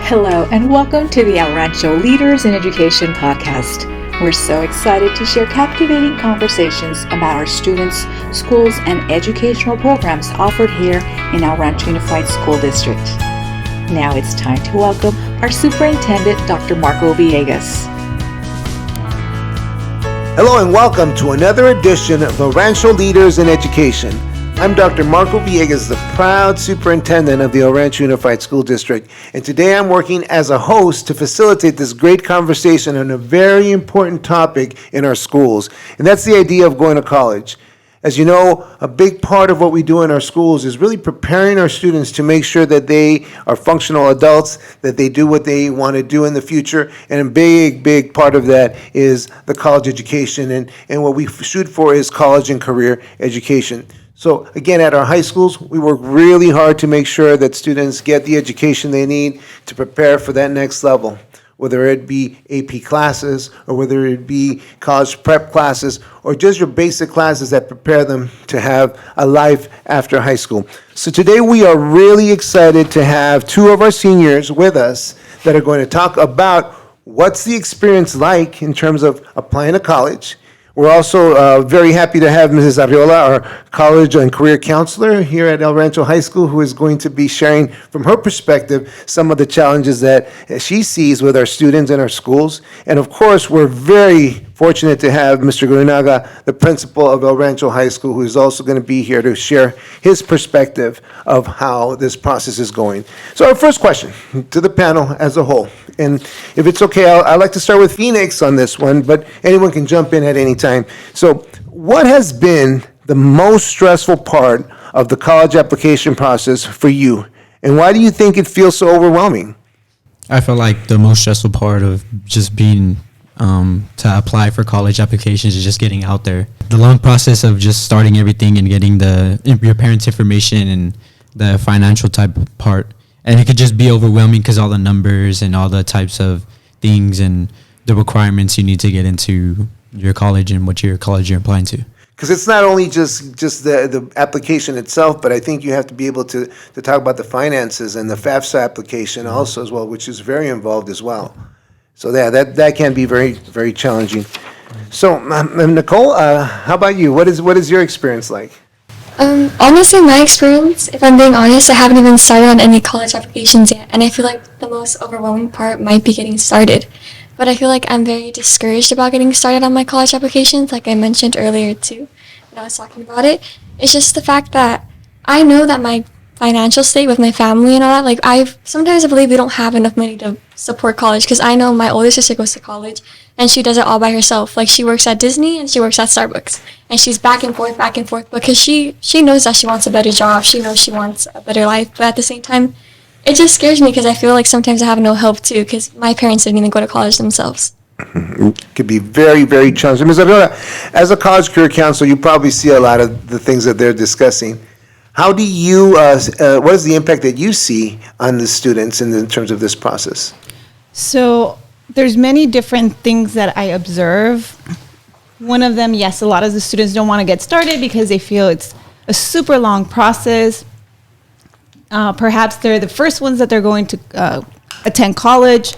Hello, and welcome to the El Rancho Leaders in Education podcast. We're so excited to share captivating conversations about our students, schools, and educational programs offered here in El Rancho Unified School District. Now it's time to welcome our Superintendent Dr. Marco Villegas. Hello and welcome to another edition of El Rancho Leaders in Education. I'm Dr. Marco Villegas, the proud superintendent of the El Rancho Unified School District, and today I'm working as a host to facilitate this great conversation on a very important topic in our schools, and that's the idea of going to college. As you know, a big part of what we do in our schools is really preparing our students to make sure that they are functional adults, that they do what they want to do in the future, and a big part of that is the college education, and what we shoot for is college and career education. So again, at our high schools, we work really hard to make sure that students get the education they need to prepare for that next level, whether it be AP classes or whether it be college prep classes or just your basic classes that prepare them to have a life after high school. So today we are really excited to have two of our seniors with us that are going to talk about what's the experience like in terms of applying to college. We're also very happy to have Mrs. Arriola, our college and career counselor here at El Rancho High School, who is going to be sharing from her perspective some of the challenges that she sees with our students in our schools. And of course, we're very fortunate to have Mr. Gurinaga, the principal of El Rancho High School, who is also going to be here to share his perspective of how this process is going. So our first question to the panel as a whole, and if it's okay, I'd like to start with Phoenix on this one, but anyone can jump in at any time. So what has been the most stressful part of the college application process for you, and why do you think it feels so overwhelming? I feel like the most stressful part of just being to apply for college applications is just getting out there. The long process of just starting everything and getting your parents' information and the financial type part. And it could just be overwhelming because all the numbers and all the types of things and the requirements you need to get into your college and what your college you're applying to. Because it's not only just the application itself, but I think you have to be able to talk about the finances and the FAFSA application also as well, which is very involved as well. So that can be very, very challenging. So Nicole, how about you? What is your experience like? Honestly, my experience, if I'm being honest, I haven't even started on any college applications yet, and I feel like the most overwhelming part might be getting started. But I feel like I'm very discouraged about getting started on my college applications, like I mentioned earlier too, when I was talking about it. It's just the fact that I know that my financial state with my family and all that, like I believe we don't have enough money to support college, because I know my older sister goes to college and she does it all by herself. Like she works at Disney and she works at Starbucks, and she's back and forth because she knows that she wants a better job, she knows she wants a better life, but at the same time it just scares me because I feel like sometimes I have no help too, because my parents didn't even go to college themselves. It could be very, very challenging. Ms. Arriola, as a college career counselor, you probably see a lot of the things that they're discussing. How do you, what is the impact that you see on the students in terms of this process? So there's many different things that I observe. One of them, yes, a lot of the students don't want to get started because they feel it's a super long process. Perhaps they're the first ones that they're going to attend college,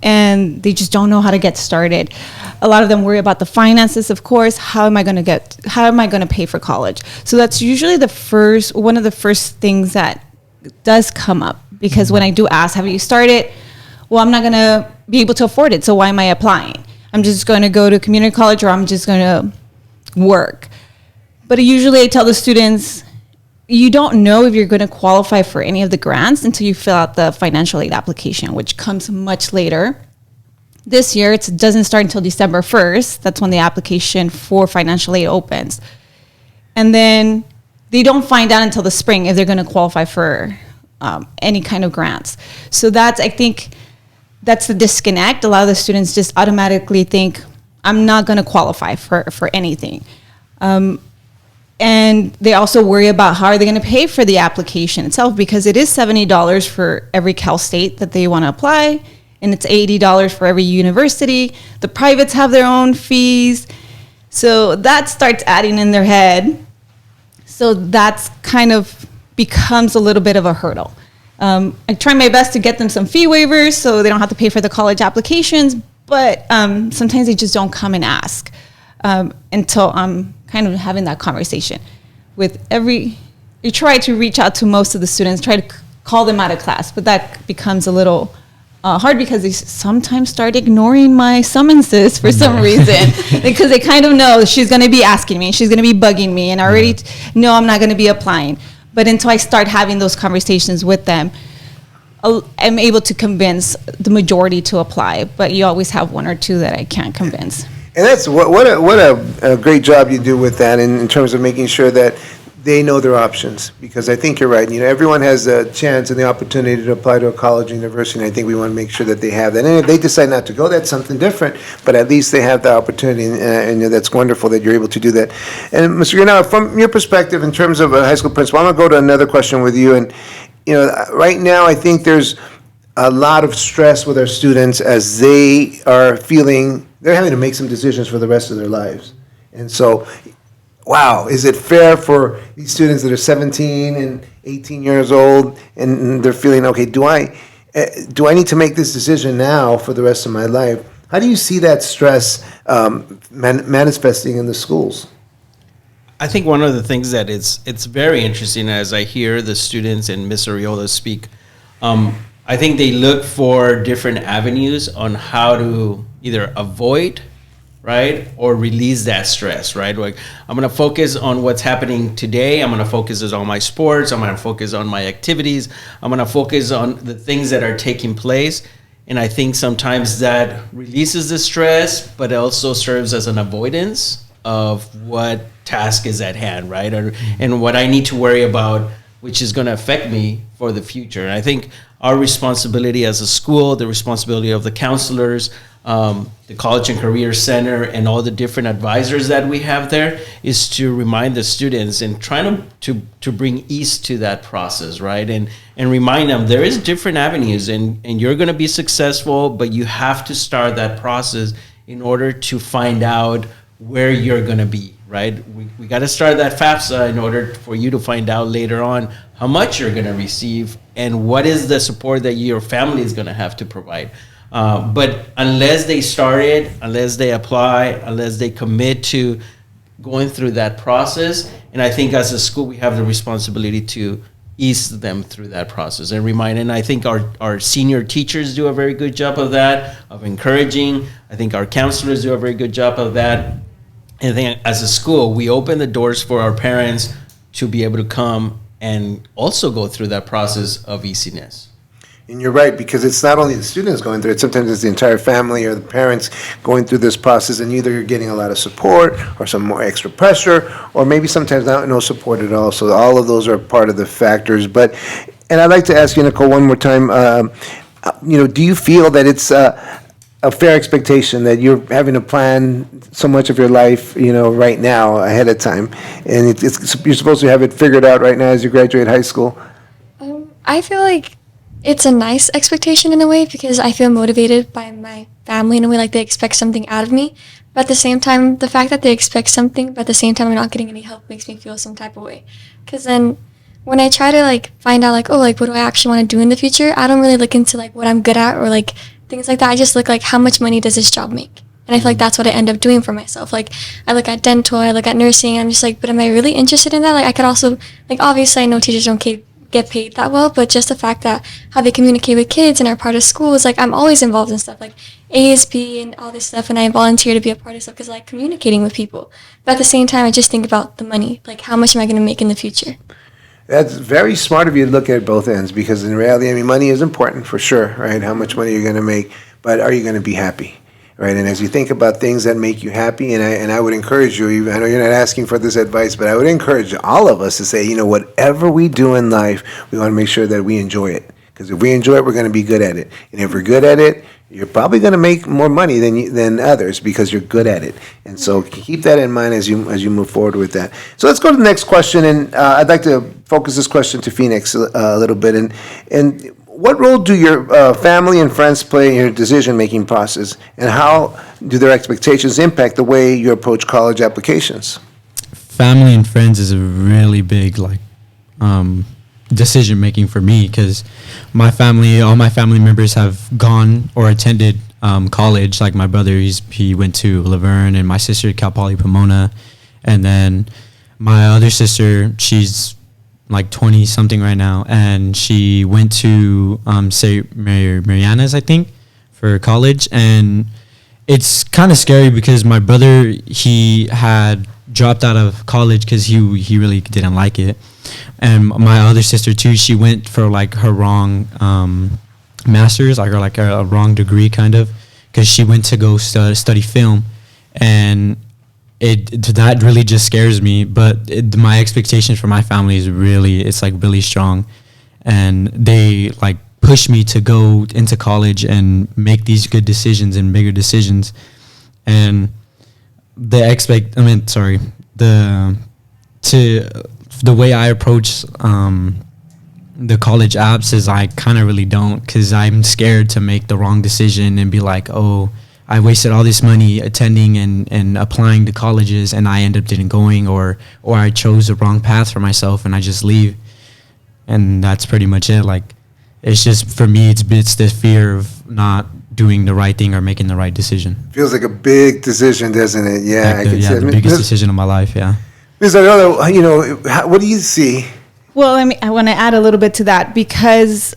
and they just don't know how to get started. A lot of them worry about the finances, of course. How am I going to pay for college? So that's usually one of the first things that does come up, because when I do ask, have you started? Well, I'm not going to be able to afford it, so why am I applying? I'm just going to go to community college, or I'm just going to work. But usually I tell the students, you don't know if you're going to qualify for any of the grants until you fill out the financial aid application, which comes much later. This year, it doesn't start until December 1st. That's when the application for financial aid opens. And then they don't find out until the spring if they're going to qualify for any kind of grants. So I think that's the disconnect. A lot of the students just automatically think, I'm not going to qualify for anything. And they also worry about how are they going to pay for the application itself, because it is $70 for every Cal State that they want to apply, and it's $80 for every university. The privates have their own fees. So that starts adding in their head. So that's kind of becomes a little bit of a hurdle. I try my best to get them some fee waivers so they don't have to pay for the college applications, but sometimes they just don't come and ask until I'm kind of having that conversation. You try to reach out to most of the students, try to call them out of class, but that becomes a little hard because they sometimes start ignoring my summonses for some reason because they kind of know she's going to be asking me, she's going to be bugging me, and I already know I'm not going to be applying. But until I start having those conversations with them, I'm able to convince the majority to apply. But you always have one or two that I can't convince. And that's what a great job you do with that in terms of making sure that they know their options, because I think you're right. Everyone has a chance and the opportunity to apply to a college or university, and I think we want to make sure that they have that. And if they decide not to go, that's something different, but at least they have the opportunity, and that's wonderful that you're able to do that. And Mr. Granado, from your perspective in terms of a high school principal, I'm going to go to another question with you. And right now I think there's a lot of stress with our students as they are feeling they're having to make some decisions for the rest of their lives. And so, wow, is it fair for these students that are 17 and 18 years old and they're feeling, okay, do I need to make this decision now for the rest of my life? How do you see that stress manifesting in the schools? I think one of the things that it's very interesting as I hear the students and Ms. Ariola speak, I think they look for different avenues on how to either avoid, right, or release that stress, right? Like, I'm going to focus on what's happening today. I'm going to focus on my sports. I'm going to focus on my activities. I'm going to focus on the things that are taking place. And I think sometimes that releases the stress, but it also serves as an avoidance of what task is at hand, right? And what I need to worry about, which is going to affect me for the future. And I think our responsibility as a school, the responsibility of the counselors, the College and Career Center, and all the different advisors that we have there, is to remind the students and try to bring ease to that process, right? And remind them there is different avenues, and you're going to be successful, but you have to start that process in order to find out where you're going to be, right? We got to start that FAFSA in order for you to find out later on how much you're going to receive and what is the support that your family is going to have to provide. But unless they start it, unless they apply, unless they commit to going through that process, and I think as a school we have the responsibility to ease them through that process and remind. And I think our senior teachers do a very good job of that, of encouraging. I think our counselors do a very good job of that. And I think as a school, we open the doors for our parents to be able to come and also go through that process of easiness. And you're right, because it's not only the students going through it, sometimes it's the entire family or the parents going through this process, and either you're getting a lot of support or some more extra pressure, or maybe sometimes no support at all. So all of those are part of the factors. And I'd like to ask you, Nicole, one more time, do you feel that it's a fair expectation that you're having to plan so much of your life, right now ahead of time, and you're supposed to have it figured out right now as you graduate high school? I feel like it's a nice expectation in a way because I feel motivated by my family in a way, like they expect something out of me. But at the same time, the fact that they expect something, but at the same time I'm not getting any help makes me feel some type of way. Because then when I try to find out what do I actually want to do in the future, I don't really look into what I'm good at or things like that. I just look how much money does this job make? And I feel like that's what I end up doing for myself. I look at dental, I look at nursing, and I'm just but am I really interested in that? I could also, obviously I know teachers don't get paid that well, but just the fact that how they communicate with kids and are part of schools, I'm always involved in stuff like ASB and all this stuff, and I volunteer to be a part of stuff because I like communicating with people. But at the same time, I just think about the money, how much am I going to make in the future? That's very smart of you to look at both ends, because in reality, money is important for sure, right? How much money you're going to make, but are you going to be happy? Right, and as you think about things that make you happy, and I would encourage you, I know you're not asking for this advice, but I would encourage all of us to say, whatever we do in life, we want to make sure that we enjoy it. Because if we enjoy it, we're going to be good at it. And if we're good at it, you're probably going to make more money than others because you're good at it. And so keep that in mind as you move forward with that. So let's go to the next question, and I'd like to focus this question to Phoenix a little bit. And what role do your family and friends play in your decision-making process, and how do their expectations impact the way you approach college applications? Family and friends is a really big decision making for me, because all my family members have gone or attended college. Like my brother, he went to Laverne, and my sister Cal Poly Pomona, and then my other sister, she's like 20 something right now, and she went to St. Mariana's, I think, for college. And it's kind of scary because my brother, he had dropped out of college because he really didn't like it. And my other sister too, she went for like her wrong master's, or like a wrong degree kind of, because she went to go study film. And that really just scares me. But my expectations for my family is really strong, and they like push me to go into college and make these good decisions and bigger decisions. And the way I approach the college apps is I kind of really don't, because I'm scared to make the wrong decision and be like, oh, I wasted all this money attending and applying to colleges, and I end up didn't going, or I chose the wrong path for myself and I just leave. And that's pretty much it. Like, it's just, for me, it's the fear of not doing the right thing or making the right decision. Feels like a big decision, doesn't it? Yeah, I can see it. The biggest decision of my life, yeah. Ms. Ariola, what do you see? Well, I want to add a little bit to that, because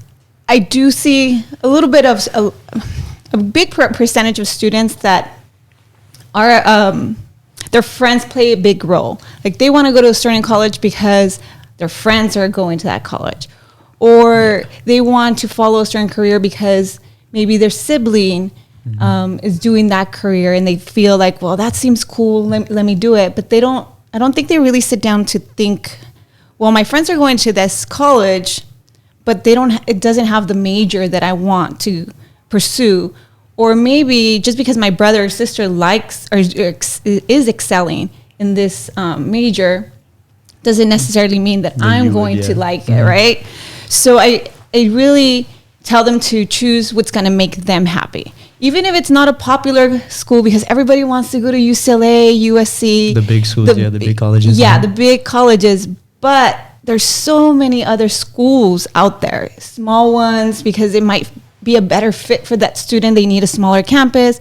I do see a little bit of a big percentage of students that are their friends play a big role. Like, they want to go to a certain college because their friends are going to that college, or they want to follow a certain career because maybe their sibling is doing that career, and they feel like, well, that seems cool, let me do it. But I don't think they really sit down to think, well, my friends are going to this college, but it doesn't have the major that I want to pursue. Or maybe just because my brother or sister likes or is excelling in this major doesn't necessarily mean that I'm going to like it, right? So I really tell them to choose what's going to make them happy. Even if it's not a popular school, because everybody wants to go to UCLA, USC. The big schools, the big colleges. Yeah, the big colleges. But there's so many other schools out there, small ones, because it might be a better fit for that student. They need a smaller campus,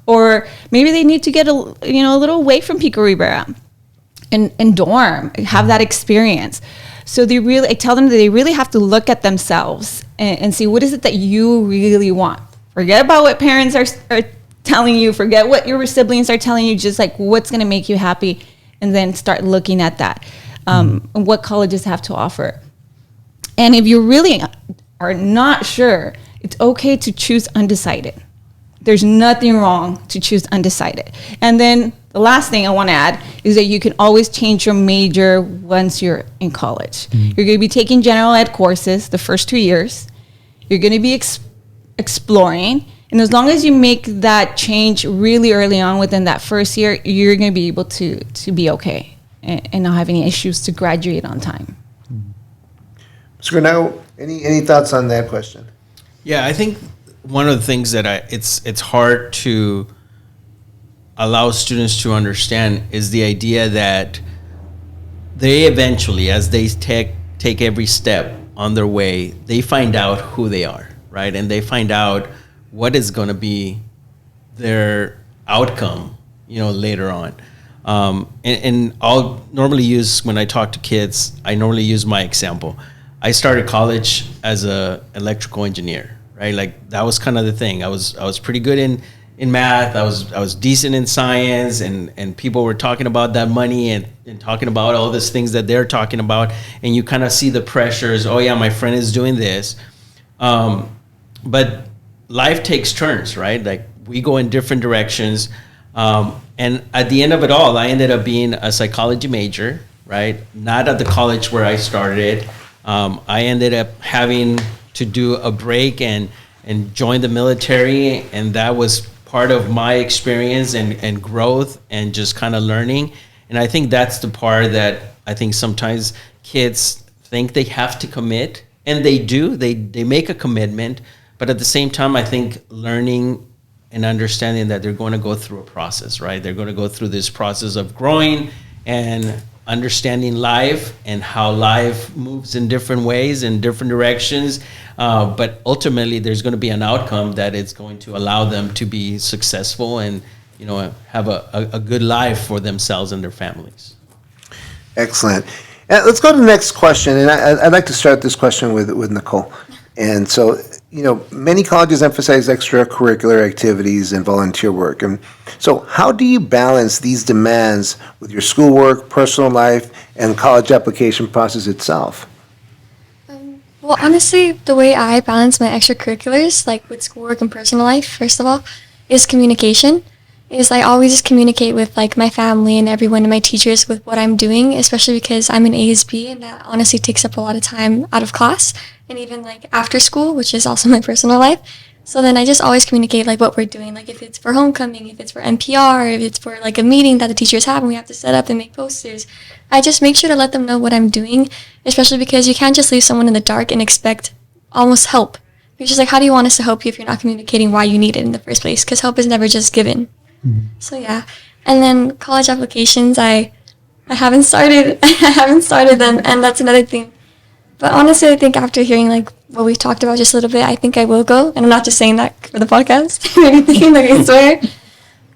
or maybe they need to get a little away from Pico Rivera and dorm, have that experience. So I tell them that they really have to look at themselves and see, what is it that you really want? Forget about what parents are telling you, forget what your siblings are telling you, just like what's going to make you happy, and then start looking at that, and what colleges have to offer. And if you really are not sure, it's okay to choose undecided. There's nothing wrong to choose undecided. And then the last thing I want to add is that you can always change your major once you're in college. You're going to be taking general ed courses the first 2 years. You're going to be exploring. And as long as you make that change really early on within that first year, you're going to be able to be okay and not have any issues to graduate on time. Mr. Cornell, any thoughts on that question? Yeah, I think one of the things that it's hard to allow students to understand is the idea that they eventually, as they take every step on their way, they find out who they are, right? And they find out what is going to be their outcome, later on. And I'll normally use, when I talk to kids, I normally use my example. I started college as a electrical engineer, right? Like, that was kind of the thing. I was pretty good in math. I was decent in science, and people were talking about that money and talking about all these things that they're talking about, and you kind of see the pressures. Oh yeah, my friend is doing this, but life takes turns, right? Like, we go in different directions, and at the end of it all, I ended up being a psychology major, right? Not at the college where I started. I ended up having to do a break and join the military, and that was part of my experience and growth and just kind of learning. And I think that's the part that I think sometimes kids think they have to commit, and they do. They make a commitment, but at the same time, I think learning and understanding that they're going to go through a process, right? They're going to go through this process of growing and understanding life and how life moves in different ways, in different directions. But ultimately, there's going to be an outcome that is going to allow them to be successful and, have a good life for themselves and their families. Excellent. Let's go to the next question, and I'd like to start this question with Nicole. And so, many colleges emphasize extracurricular activities and volunteer work. And so how do you balance these demands with your schoolwork, personal life, and college application process itself? Well, honestly, the way I balance my extracurriculars, like with schoolwork and personal life, first of all, is communication. I always just communicate with like my family and everyone and my teachers with what I'm doing, especially because I'm an ASB, and that honestly takes up a lot of time out of class and even like after school, which is also my personal life. So then I just always communicate like what we're doing, like if it's for homecoming, if it's for NPR, if it's for like a meeting that the teachers have and we have to set up and make posters. I just make sure to let them know what I'm doing, especially because you can't just leave someone in the dark and expect almost help. It's just like, how do you want us to help you if you're not communicating why you need it in the first place? Because help is never just given. So yeah, and then college applications, I haven't started. I haven't started them, and that's another thing. But honestly, I think after hearing like what we've talked about just a little bit, I think I will go. And I'm not just saying that for the podcast or anything, like I swear.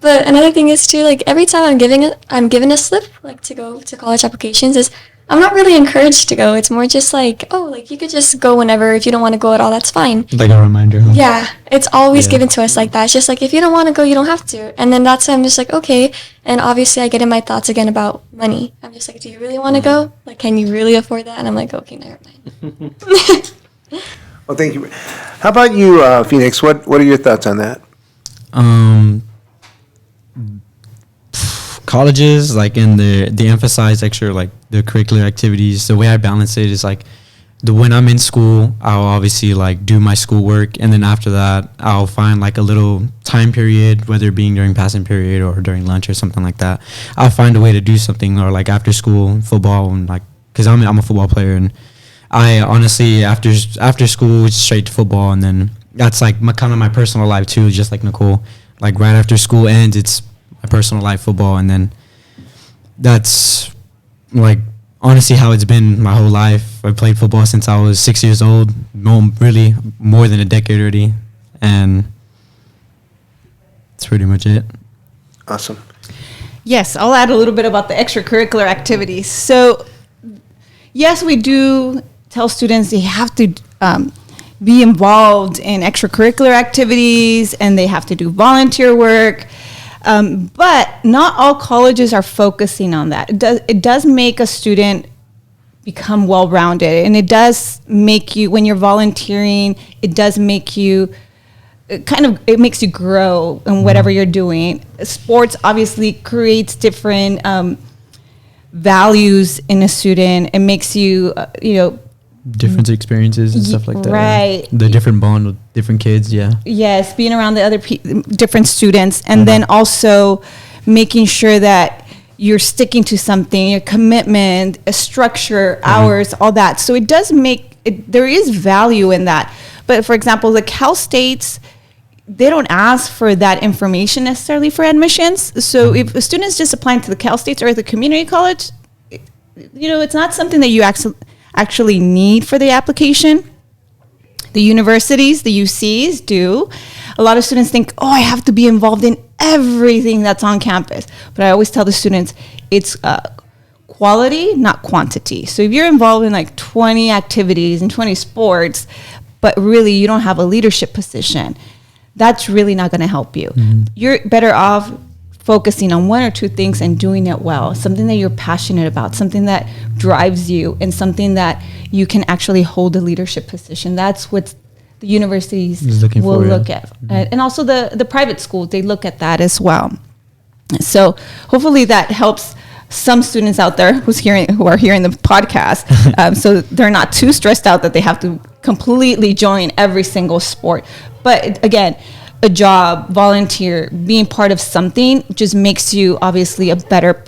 But another thing is too, like every time I'm given a slip like to go to college applications, is I'm not really encouraged to go. It's more just like, oh, like you could just go whenever. If you don't want to go at all, that's fine. Like a reminder. Huh? Yeah, it's always given to us like that. It's just like, if you don't want to go, you don't have to. And then that's when I'm just like, okay. And obviously I get in my thoughts again about money. I'm just like, do you really want to go? Like, can you really afford that? And I'm like, okay, never mind. Well, thank you. How about you, Phoenix? What are your thoughts on that? Colleges, like in the emphasize extra, like the curricular activities, the way I balance it is like when I'm in school, I'll obviously like do my schoolwork, and then after that I'll find like a little time period, whether it being during passing period or during lunch or something like that. I'll find a way to do something, or like after school football, and like because I'm a football player, and I honestly after school it's straight to football, and then that's like kind of my personal life too, just like Nicole. Like right after school ends, it's my personal life football, and then that's like honestly how it's been my whole life. I played football since I was 6 years old, really more than a decade already, and that's pretty much it. Awesome. Yes, I'll add a little bit about the extracurricular activities. So, yes, we do tell students they have to be involved in extracurricular activities, and they have to do volunteer work. But not all colleges are focusing on that. It does make a student become well-rounded, and it does make you, when you're volunteering, it does make you it makes you grow in whatever you're doing. Sports obviously creates different values in a student. It makes you, different experiences and stuff like that. Right. The different bond with different kids, yeah. Yes, being around the other different students, and then also making sure that you're sticking to something, your commitment, a structure, hours, all that. So it does there is value in that. But for example, the Cal States, they don't ask for that information necessarily for admissions. So if a student is just applying to the Cal States or the community college, it's not something that you actually need for the application. The universities, the UCs do. A lot of students think, I have to be involved in everything that's on campus. But I always tell the students, it's quality, not quantity. So if you're involved in like 20 activities and 20 sports, but really you don't have a leadership position, that's really not going to help you. Mm-hmm. You're better off focusing on one or two things and doing it well, something that you're passionate about, something that drives you, and something that you can actually hold a leadership position. That's what the universities will look at. Mm-hmm. And also the private schools, they look at that as well. So hopefully that helps some students out there who are hearing the podcast, so they're not too stressed out that they have to completely join every single sport. But again, a job, volunteer, being part of something just makes you obviously a better,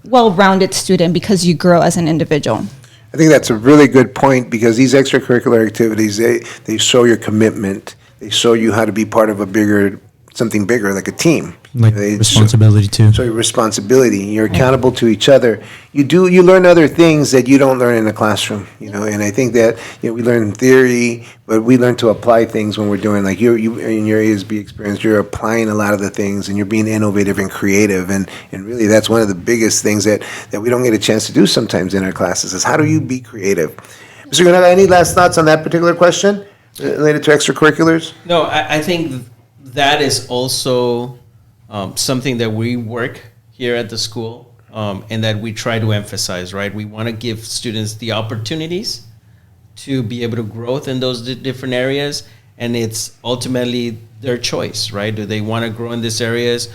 well-rounded student because you grow as an individual. I think that's a really good point, because these extracurricular activities, they show your commitment. They show you how to be part of a bigger something bigger, like a team. Like responsibility too. So your responsibility, you're accountable to each other. You learn other things that you don't learn in the classroom, and I think that, we learn theory, but we learn to apply things when we're doing, like you in your ASB experience, you're applying a lot of the things and you're being innovative and creative, and really that's one of the biggest things that we don't get a chance to do sometimes in our classes, is how do you be creative? Mr. Granada, any last thoughts on that particular question related to extracurriculars? No, I think that is also something that we work here at the school, and that we try to emphasize, right? We want to give students the opportunities to be able to grow in those different areas, and it's ultimately their choice, right? Do they want to grow in these areas?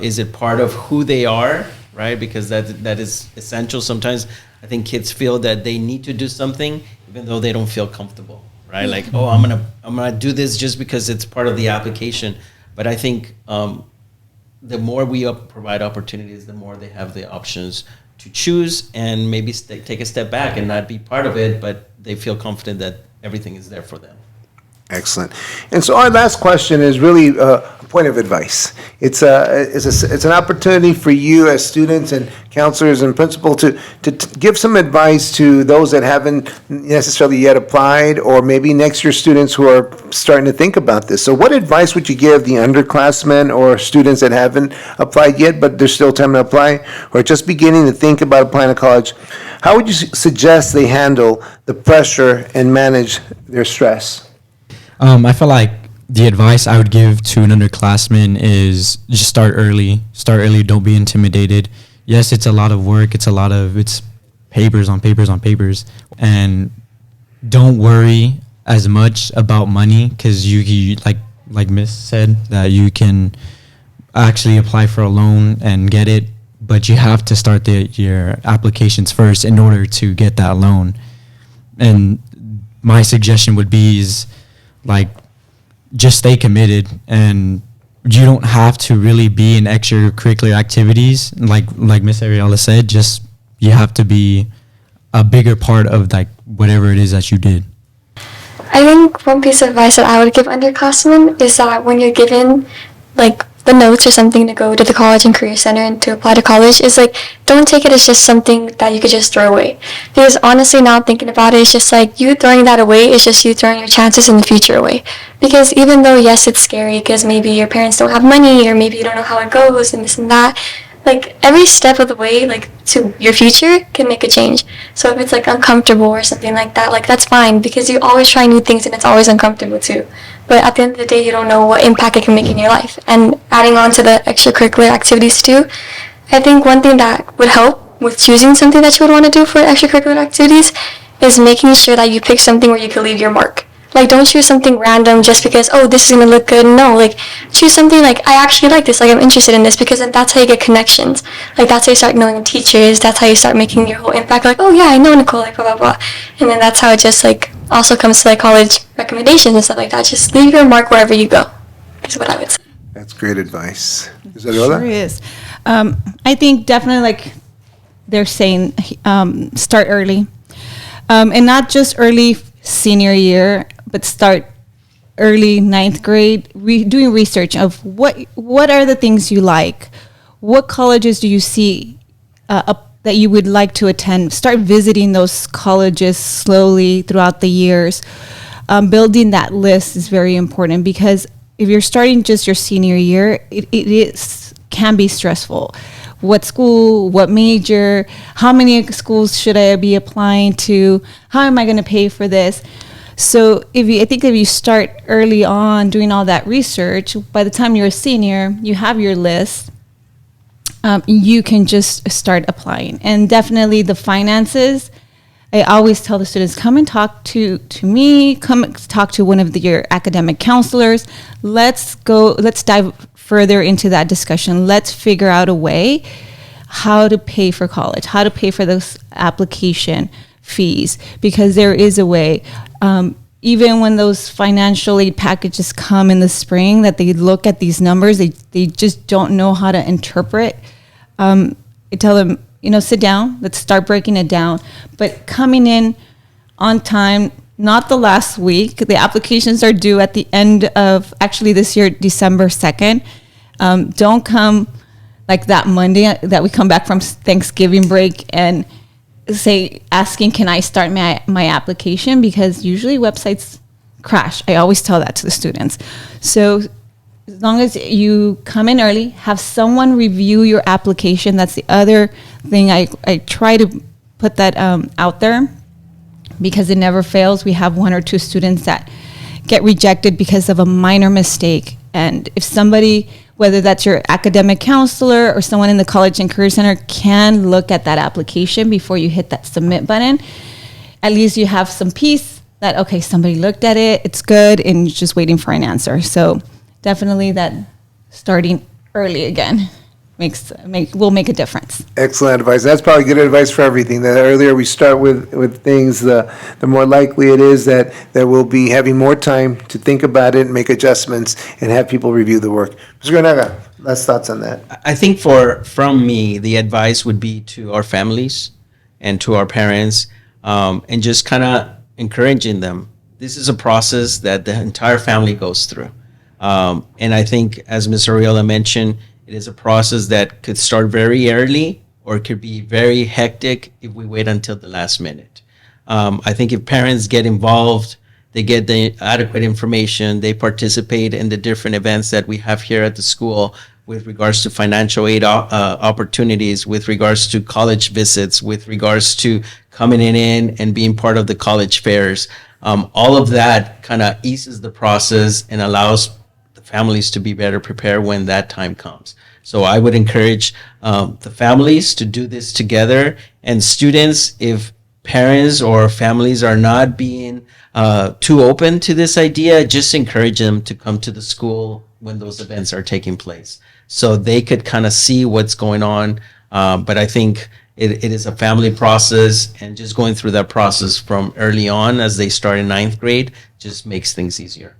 Is it part of who they are, right? Because that is essential. Sometimes I think kids feel that they need to do something even though they don't feel comfortable, right? Like, oh, I'm gonna do this just because it's part of the application. But I think the more we provide opportunities, the more they have the options to choose and maybe take a step back and not be part of it, but they feel confident that everything is there for them. Excellent. And so our last question is really a point of advice. It's an opportunity for you as students and counselors and principal to give some advice to those that haven't necessarily yet applied, or maybe next year students who are starting to think about this. So what advice would you give the underclassmen or students that haven't applied yet, but there's still time to apply, or just beginning to think about applying to college? How would you suggest they handle the pressure and manage their stress? I feel like the advice I would give to an underclassman is just start early. Start early. Don't be intimidated. Yes, it's a lot of work. It's papers on papers on papers. And don't worry as much about money, because you like Miss said, that you can actually apply for a loan and get it, but you have to start your applications first in order to get that loan. And my suggestion would be is, just stay committed, and you don't have to really be in extracurricular activities. Like Miss Ariella said, just you have to be a bigger part of whatever it is that you did. I think one piece of advice that I would give underclassmen is that when you're given the notes or something to go to the college and career center and to apply to college, is don't take it as just something that you could just throw away. Because honestly, now thinking about it, it's just you throwing that away is just you throwing your chances in the future away. Because even though, yes, it's scary because maybe your parents don't have money, or maybe you don't know how it goes and this and that, every step of the way, to your future can make a change. So if it's uncomfortable or something like that, that's fine, because you always try new things and it's always uncomfortable too. But at the end of the day, you don't know what impact it can make in your life. And adding on to the extracurricular activities too, I think one thing that would help with choosing something that you would want to do for extracurricular activities is making sure that you pick something where you can leave your mark. Don't choose something random just because, oh, this is going to look good. No, choose something I actually like this, I'm interested in this, because then that's how you get connections. That's how you start knowing teachers. That's how you start making your whole impact. Oh, yeah, I know Nicole, blah, blah, blah. And then that's how it just, also comes to, college recommendations and stuff like that. Just leave your mark wherever you go, is what I would say. That's great advice. Is that Sure is. I think definitely, they're saying, start early. And not just early senior year, but start early ninth grade, doing research of what are the things you like, what colleges do you see that you would like to attend. Start visiting those colleges slowly throughout the years. Building that list is very important, because if you're starting just your senior year, it can be stressful. What school, what major, how many schools should I be applying to, how am I going to pay for this? So I think if you start early on doing all that research, by the time you're a senior, you have your list, you can just start applying. And definitely the finances, I always tell the students, come and talk to me, come talk to one of your academic counselors. Let's dive further into that discussion. Let's figure out a way how to pay for college, how to pay for those application fees, because there is a way. Even when those financial aid packages come in the spring, that they look at these numbers, they just don't know how to interpret. I tell them, sit down, let's start breaking it down. But coming in on time, not the last week. The applications are due at the end of, actually this year, December 2nd. Don't come like that Monday that we come back from Thanksgiving break and asking, can I start my application? Because usually websites crash. I always tell that to the students. So as long as you come in early, have someone review your application. That's the other thing. I try to put that out there, because it never fails. We have 1 or 2 students that get rejected because of a minor mistake. And if somebody, whether that's your academic counselor or someone in the College and Career Center, can look at that application before you hit that submit button, at least you have some peace that, okay, somebody looked at it, it's good, and you're just waiting for an answer. So definitely that starting early again will make a difference. Excellent advice. That's probably good advice for everything. The earlier we start with things, the more likely it is that we'll be having more time to think about it and make adjustments and have people review the work. Mr. Granaga, last thoughts on that? I think from me, the advice would be to our families and to our parents, and just kind of encouraging them. This is a process that the entire family goes through. And I think, as Ms. Ariola mentioned, it is a process that could start very early, or it could be very hectic if we wait until the last minute. I think if parents get involved, they get the adequate information, they participate in the different events that we have here at the school with regards to financial aid opportunities, with regards to college visits, with regards to coming in and being part of the college fairs. All of that kind of eases the process and allows families to be better prepared when that time comes. So I would encourage the families to do this together, and students, if parents or families are not being too open to this idea, just encourage them to come to the school when those events are taking place, so they could kind of see what's going on. But I think it is a family process, and just going through that process from early on as they start in 9th grade just makes things easier.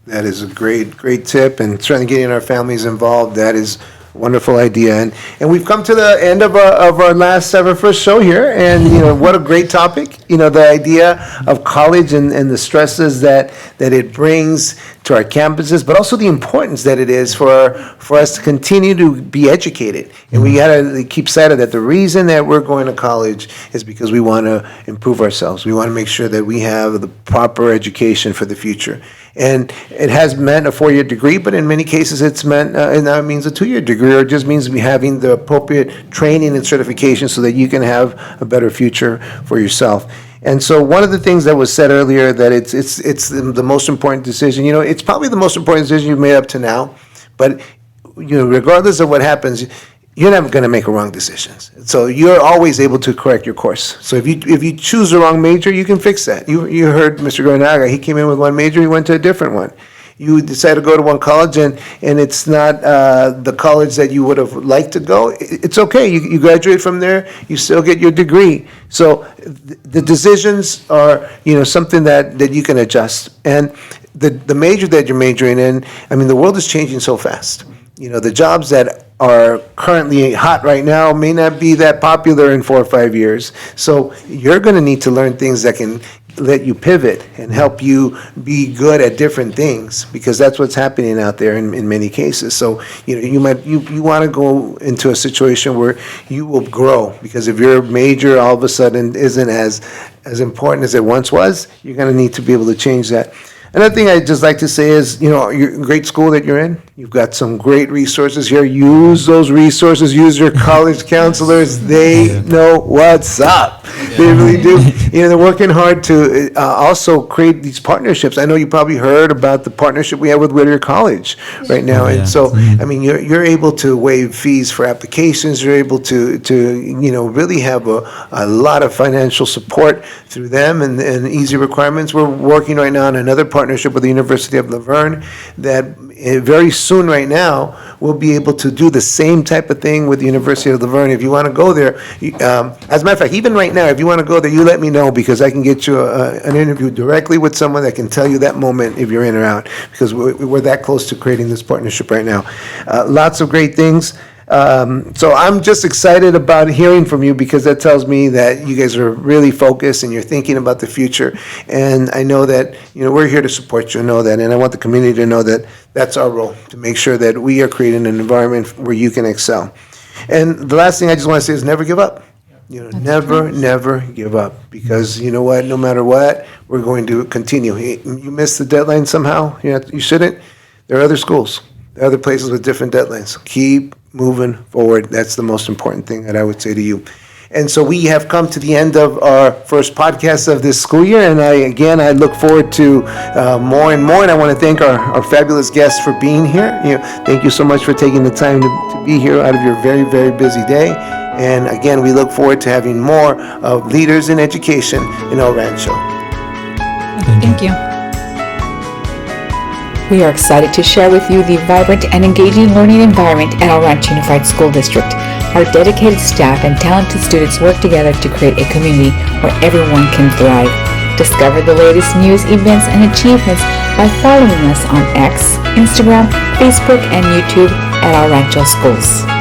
That is a great tip, and certainly getting our families involved, that is a wonderful idea. And we've come to the end of our last ever first show here, and what a great topic. The idea of college and the stresses that it brings to our campuses, but also the importance that it is for us to continue to be educated. And we got to keep sight of that. The reason that we're going to college is because we want to improve ourselves. We want to make sure that we have the proper education for the future. And it has meant a 4-year degree, but in many cases it's meant, and that means a 2-year degree, or it just means having the appropriate training and certification so that you can have a better future for yourself. And so one of the things that was said earlier, that it's the most important decision, it's probably the most important decision you've made up to now, but regardless of what happens, you're never going to make a wrong decision. So you're always able to correct your course. So if you choose the wrong major, you can fix that. You heard Mr. Granaga, he came in with one major, he went to a different one. You decide to go to one college and it's not the college that you would have liked to go, it's okay. You graduate from there, you still get your degree. So the decisions are something that you can adjust. And the major that you're majoring in, the world is changing so fast. The jobs that are currently hot right now may not be that popular in 4 or 5 years. So you're going to need to learn things that can let you pivot and help you be good at different things, because that's what's happening out there in many cases. So you want to go into a situation where you will grow, because if your major all of a sudden isn't as important as it once was, you're going to need to be able to change that. Another thing I'd just like to say is, your great school that you're in, you've got some great resources here. Use those resources. Use your college counselors. They know what's up. They really do. They're working hard to also create these partnerships. I know you probably heard about the partnership we have with Whittier College right now. And so, you're able to waive fees for applications. You're able to really have a lot of financial support through them and easy requirements. We're working right now on another partnership with the University of La Verne that very soon right now we'll be able to do the same type of thing with the University of La Verne. If you want to go there, as a matter of fact, even right now, if you want to go there, you let me know, because I can get you an interview directly with someone that can tell you that moment if you're in or out, because we're that close to creating this partnership right now. Lots of great things. So I'm just excited about hearing from you because that tells me that you guys are really focused and you're thinking about the future. And I know that, we're here to support you, know that, and I want the community to know that that's our role, to make sure that we are creating an environment where you can excel. And the last thing I just want to say is never give up. Never give up, because you know what, no matter what, we're going to continue. You missed the deadline somehow, you shouldn't. There are other schools, there are other places with different deadlines. Keep moving forward. That's the most important thing that I would say to you. And so we have come to the end of our first podcast of this school year, and I look forward to more and more, and I want to thank our fabulous guests for being here. Thank you so much for taking the time to be here out of your very, very busy day. And again, we look forward to having more of Leaders in Education in El Rancho. Thank you. We are excited to share with you the vibrant and engaging learning environment at El Rancho Unified School District. Our dedicated staff and talented students work together to create a community where everyone can thrive. Discover the latest news, events, and achievements by following us on X, Instagram, Facebook, and YouTube at El Rancho Schools.